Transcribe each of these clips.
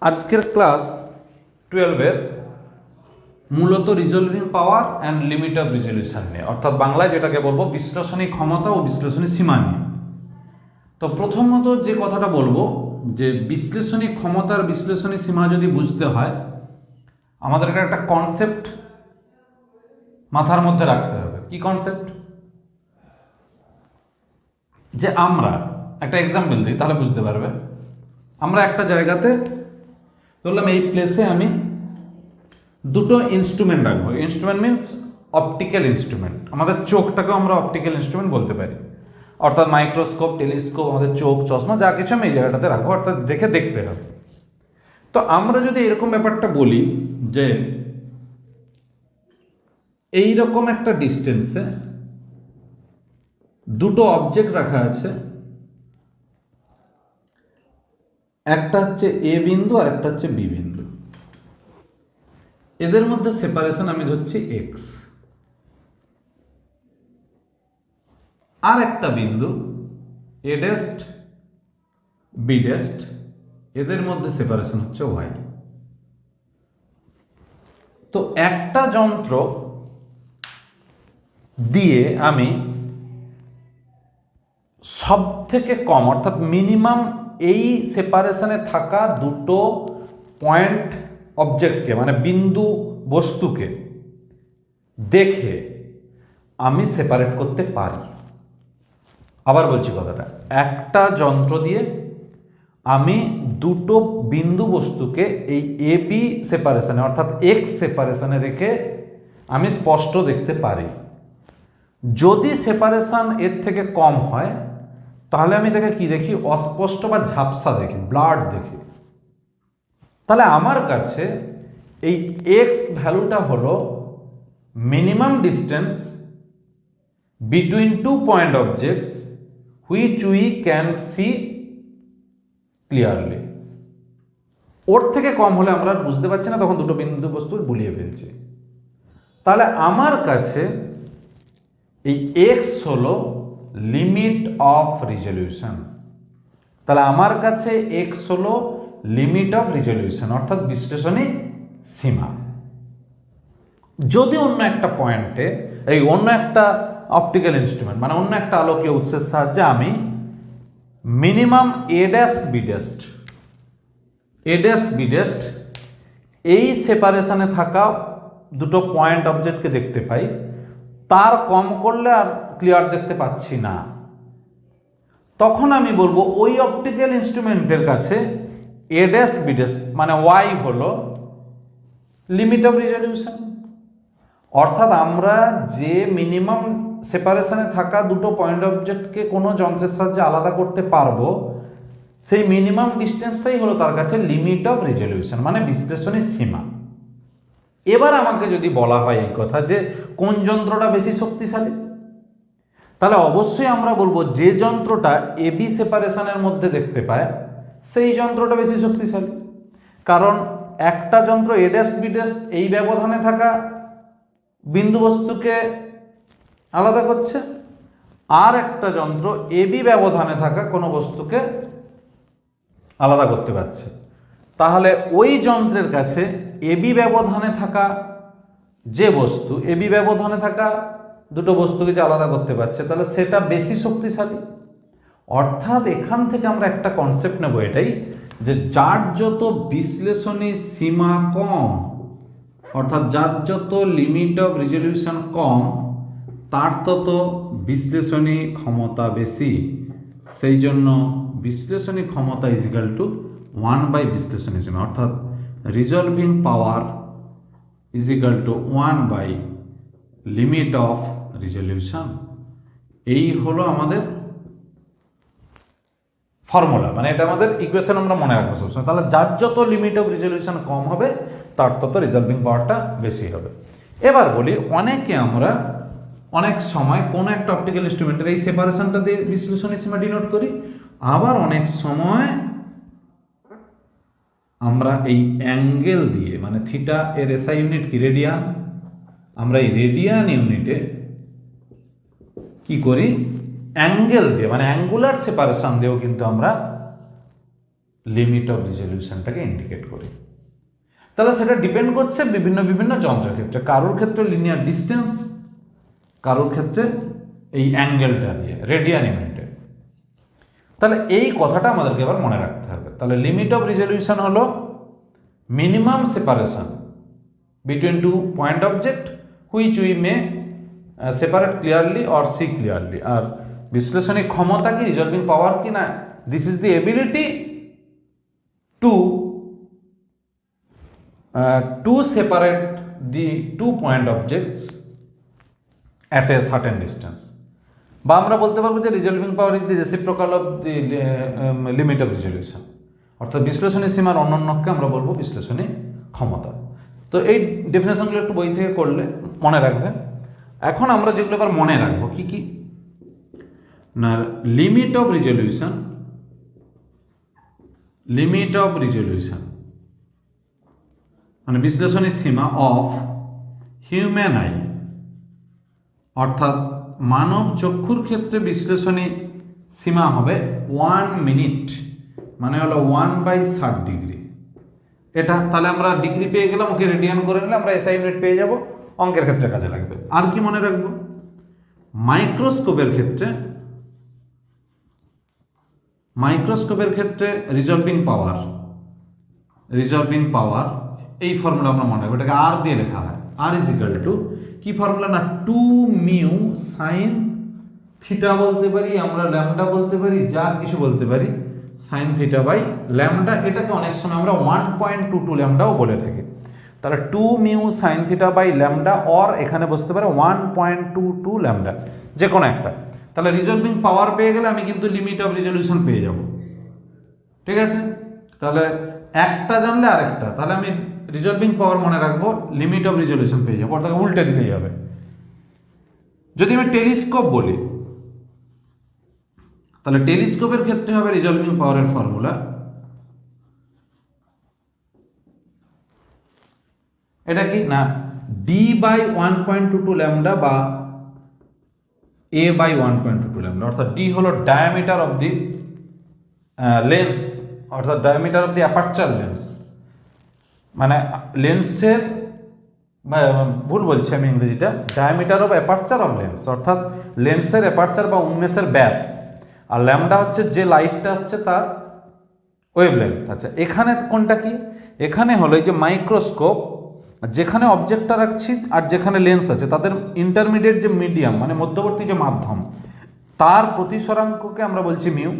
আজকের ক্লাস 12-এর মূলত resolving power and limit of resolution নিয়ে, অর্থাৎ বাংলায় যেটাকে বলবো বিশ্লেষণী ক্ষমতা ও বিশ্লেষণী সীমা নিয়ে। তো প্রথমত যে কথাটা বলবো যে বিশ্লেষণী ক্ষমতার বিশ্লেষণী সীমা যদি বুঝতে হয় আমাদেরকে একটা কনসেপ্ট মাথার মধ্যে রাখতে হবে। কি কনসেপ্ট? যে আমরা একটা এক্সাম্পল দিই তাহলে বুঝতে পারবে। আমরা একটা জায়গাতে ধরলাম এই প্লেসে আমি দুটো ইনস্ট্রুমেন্ট রাখবো। Instrument means optical instrument. আমাদের চোখটাকেও আমরা অপটিক্যাল ইনস্ট্রুমেন্ট বলতে পারি, অর্থাৎ মাইক্রোস্কোপ, টেলিস্কোপ, আমাদের চোখ, চশমা যা কিছু আমি এই জায়গাটাতে রাখবো, অর্থাৎ দেখে দেখতে হবে। তো আমরা যদি এরকম ব্যাপারটা বলি যে এইরকম একটা ডিস্টেন্সে দুটো অবজেক্ট রাখা আছে, একটা হচ্ছে এ বিন্দু আর একটা হচ্ছে বি বিন্দু, এদের মধ্যে সেপারেশন আমি ধরছি এক্স। আর একটা বিন্দু এ ড্যাস্ট বি ড্যাস্ট, এদের মধ্যে সেপারেশন হচ্ছে ওয়াই। তো একটা যন্ত্র দিয়ে আমি সব থেকে কম অর্থাৎ মিনিমাম এই সেপারেশনে থাকা দুটো পয়েন্ট অবজেক্টকে মানে বিন্দু বস্তুকে দেখে আমি সেপারেট করতে পারি। আবার বলছি কথাটা, একটা যন্ত্র দিয়ে আমি দুটো বিন্দু বস্তুকে এই এ বি সেপারেশনে অর্থাৎ এক্স সেপারেশনে রেখে আমি স্পষ্ট দেখতে পারি। যদি সেপারেশন এর থেকে কম হয় তাহলে আমি তাকে কি দেখি? অস্পষ্ট বা ঝাপসা দেখি, ব্লাড দেখি। তাহলে আমার কাছে এই এক্স ভ্যালুটা হলো minimum distance between two point objects which we can see clearly. ওর থেকে কম হলে আমরা বুঝতে পারছি না, তখন দুটো বিন্দু বস্তু গুলিয়ে ফেলছি। তাহলে আমার কাছে এই এক্স হলো লিমিট অফ রিজলিউশন। তাহলে আমার কাছে এক্স হলো লিমিট অফ রিজলিউশন অর্থাৎ বিশ্লেষণী সীমা। যদি অন্য একটা পয়েন্টে এই অন্য একটা অপটিক্যাল ইনস্ট্রুমেন্ট মানে অন্য একটা আলোকীয় উৎসের সাহায্যে আমি মিনিমাম এ ড্যাস্ট বি ড্যাস্ট এই সেপারেশনে থাকা দুটো পয়েন্ট অবজেক্টকে দেখতে পাই, তার কম করলে আর ক্লিয়ার দেখতে পাচ্ছি না, তখন আমি বলবো ওই অপটিক্যাল ইনস্ট্রুমেন্টের কাছে এ ড্যাস্ট বি ড্যাস্ট মানে ওয়াই হলো লিমিট অফ রিজলিউশন। অর্থাৎ আমরা যে মিনিমাম সেপারেশনে থাকা দুটো পয়েন্ট অবজেক্টকে কোনো যন্ত্রের সাহায্যে আলাদা করতে পারবো, সেই মিনিমাম ডিস্টেন্সটাই হলো তার কাছে লিমিট অফ রিজলিউশন মানে বিশ্লেষণী সীমা। এবার আমাকে যদি বলা হয় এই কথা যে কোন যন্ত্রটা বেশি শক্তিশালী, তাহলে অবশ্যই আমরা বলবো যে যন্ত্রটা এ বি সেপারেশনের মধ্যে দেখতে পায় সেই যন্ত্রটা বেশি শক্তিশালী। কারণ একটা যন্ত্র এ ড্যাস্ট বি ড্যাস্ট এই ব্যবধানে থাকা বিন্দু বস্তুকে আলাদা করছে, আর একটা যন্ত্র এ বি ব্যবধানে থাকা কোনো বস্তুকে আলাদা করতে পারছে। তাহলে ওই যন্ত্রের কাছে এ বি ব্যবধানে থাকা যে বস্তু এ বি ব্যবধানে থাকা দুটো বস্তুকে যে আলাদা করতে পারছে তাহলে সেটা বেশি শক্তিশালী। অর্থাৎ এখান থেকে আমরা একটা কনসেপ্ট নেব এটাই যে যার যত বিশ্লেষণী সীমা কম অর্থাৎ যার যত লিমিট অফ রিজলিউশন কম তার তত বিশ্লেষণী ক্ষমতা বেশি। সেই জন্য বিশ্লেষণী ক্ষমতা ইজ ইকুয়াল টু 1 বাই বিশ্লেষণী সীমা অর্থাৎ resolving power is equal to 1 by limit of resolution. এই হলো আমাদের ফর্মুলা, মানে এটা আমাদের ইকুয়েশন আমরা মনে রাখবো সবসময়। তাহলে যার যত লিমিট অফ রিজলিউশন কম হবে তার তত রিজলভিং পাওয়ারটা বেশি হবে। এবার বলি আমরা অনেক সময় কোনো একটা অপটিক্যাল ইনস্ট্রুমেন্টের এই সেপারেশনটা দিয়ে বিশ্লেষণী সীমা ডিনোট করি, আবার অনেক সময় আমরা এই অ্যাঙ্গেল দিয়ে মানে থিটা এর এসআই ইউনিট কি রেডিয়ান, আমরা এই রেডিয়ান ইউনিটে কি করি অ্যাঙ্গেল দিয়ে মানে অ্যাঙ্গুলার সেপারেশন দিয়েও কিন্তু আমরা লিমিট অফ রিজলিউশনটাকে ইন্ডিকেট করি। তাহলে সেটা ডিপেন্ড করছে বিভিন্ন বিভিন্ন যন্ত্রের ক্ষেত্রে, কারোর ক্ষেত্রে লিনিয়ার ডিস্টেন্স, কারোর ক্ষেত্রে এই অ্যাঙ্গেলটা দিয়ে রেডিয়ান ইউনিটে। তাহলে এই কথাটা আমাদেরকে এবার মনে রাখতে হবে। তাহলে লিমিট অফ রিজলিউশন হলো minimum separation between two point object which we may separate clearly or see clearly. আর বিশ্লেষণিক ক্ষমতা কি, রিজলভিং পাওয়ার কি না, this is the ability to separate the 2 point objects at a certain distance, বা আমরা বলতে পারবো যে resolving power is the reciprocal of the limit of resolution, অর্থাৎ বিশ্লেষণী সীমার অনন্যকে আমরা বলবো বিশ্লেষণী ক্ষমতা। তো এই ডেফিনেশনগুলো একটু বই থেকে করলে মনে রাখবে। এখন আমরা যেগুলো এবার মনে রাখবো কি কি না, লিমিট অফ রিজলিউশন মানে বিশ্লেষণী সীমা অফ হিউম্যান আই, অর্থাৎ মানব চক্ষুর ক্ষেত্রে বিশ্লেষণী সীমা হবে 1 মিনিট, মানে হলো 1/60 ডিগ্রি। এটা তাহলে আমরা ডিগ্রি পেয়ে গেলাম, ওকে রেডিয়ান করে নিলে আমরা এসআই ইউনিট পেয়ে যাব, অঙ্কের ক্ষেত্রে কাজে লাগবে। আর কি মনে রাখবো, মাইক্রোস্কোপের ক্ষেত্রে রিজলভিং পাওয়ার এই ফর্মুলা আমরা মনে রাখবো, এটাকে আর দিয়ে লেখা হয়। আর ইজ ইকুয়াল টু কি ফর্মুলা না, 2 মিউ সাইন থিটা বলতে পারি, আমরা ল্যামডা বলতে পারি, যা কিছু বলতে পারি, সাইন থিটা বাই ল্যামডা। এটাকে অনেক সময় আমরা 1.22 ল্যামডাও বলে থাকি। তাহলে 2 mu sine theta by lambda, or এখানে বসতে পারে 1.22 ল্যামডা, যে কোনো একটা। তাহলে রিজলভিং পাওয়ার পেয়ে গেলে আমি কিন্তু লিমিট অফ রিজলিউশন পেয়ে যাব। ঠিক আছে, তাহলে একটা জানলে আরেকটা, তাহলে আমি রিজলভিং পাওয়ার মনে রাখবো, লিমিট অফ রিজলিউশন পেয়ে যাবো, অর্থাৎ উল্টে দিলেই হবে। যদি আমি টেলিস্কোপ বলি, তাহলে টেলিস্কোপের ক্ষেত্রে হবে রিজলভিং পাওয়ারের ফর্মুলা, এটা কি না, ডি বাই 1.22 ল্যামডা বা এ বাই 1.22 ল্যামডা, অর্থাৎ ডি হলো ডায়ামিটার অফ দি লেন্স, অর্থাৎ diameter of the aperture lens, মানে লেন্সের, ভুল বলছি আমি ইংরেজিটা, diameter of aperture of lens, অর্থাৎ লেন্সের অ্যাপারচার বা উন্মেষের ব্যাস, আর ল্যামডা হচ্ছে যে লাইটটা আসছে তার ওয়েভলেন্থ। আচ্ছা, এখানে কোনটা কি, এখানে হলো এই যে মাইক্রোস্কোপ, যেখানে অবজেক্টটা রাখছি আর যেখানে লেন্স আছে তাদের ইন্টারমিডিয়েট যে মিডিয়াম মানে মধ্যবর্তী যে মাধ্যম, তার প্রতিসরাঙ্ককে আমরা বলছি মিউ।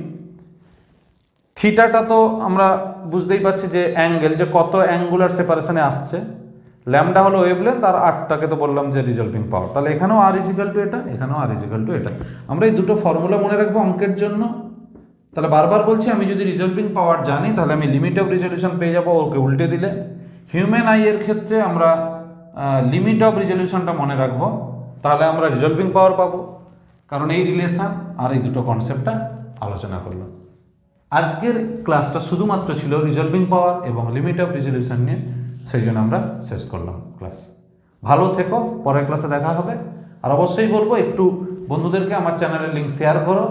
থিটাটা তো আমরা বুঝতেই পারছি যে অ্যাঙ্গেল, যে কত অ্যাঙ্গুলার সেপারেশনে আসছে, ল্যামডা হলো ওয়েভলেন্থ, আর 8টাকে তো বললাম যে রিজলভিং পাওয়ার। তাহলে এখানেও আর ইজিক্যাল টু এটা, এখানেও আর ইজিক্যাল টু এটা। আমরা এই দুটো ফর্মুলা মনে রাখবো অঙ্কের জন্য। তাহলে বারবার বলছি, আমি যদি রিজলভিং পাওয়ার জানি তাহলে আমি লিমিট অফ রিজলিউশন পেয়ে যাবো, ওকে উল্টে দিলে। হিউম্যান আই এর ক্ষেত্রে আমরা লিমিট অফ রিজলিউশনটা মনে রাখবো, তাহলে আমরা রিজলভিং পাওয়ার পাবো, কারণ এই রিলেশন আর এই দুটো কনসেপ্টটা আলোচনা করলাম। আজকের ক্লাসটা শুধুমাত্র ছিল রিজলভিং পাওয়ার এবং লিমিট অফ রিজলিউশন নিয়ে, সেই জন্য আমরা শেষ করলাম ক্লাস। ভালো থেকো, পরের ক্লাসে দেখা হবে। আর অবশ্যই বলবো একটু বন্ধুদেরকে আমার চ্যানেলের লিঙ্ক শেয়ার করো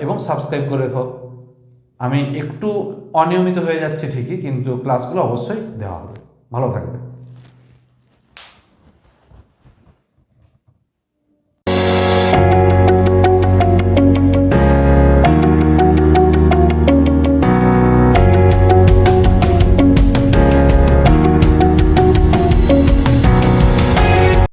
এবং সাবস্ক্রাইব করে রেখো। আমি একটু অনিয়মিত হয়ে যাচ্ছি ঠিকই, কিন্তু ক্লাসগুলো অবশ্যই দেওয়া হবে। ভালো থাকবে।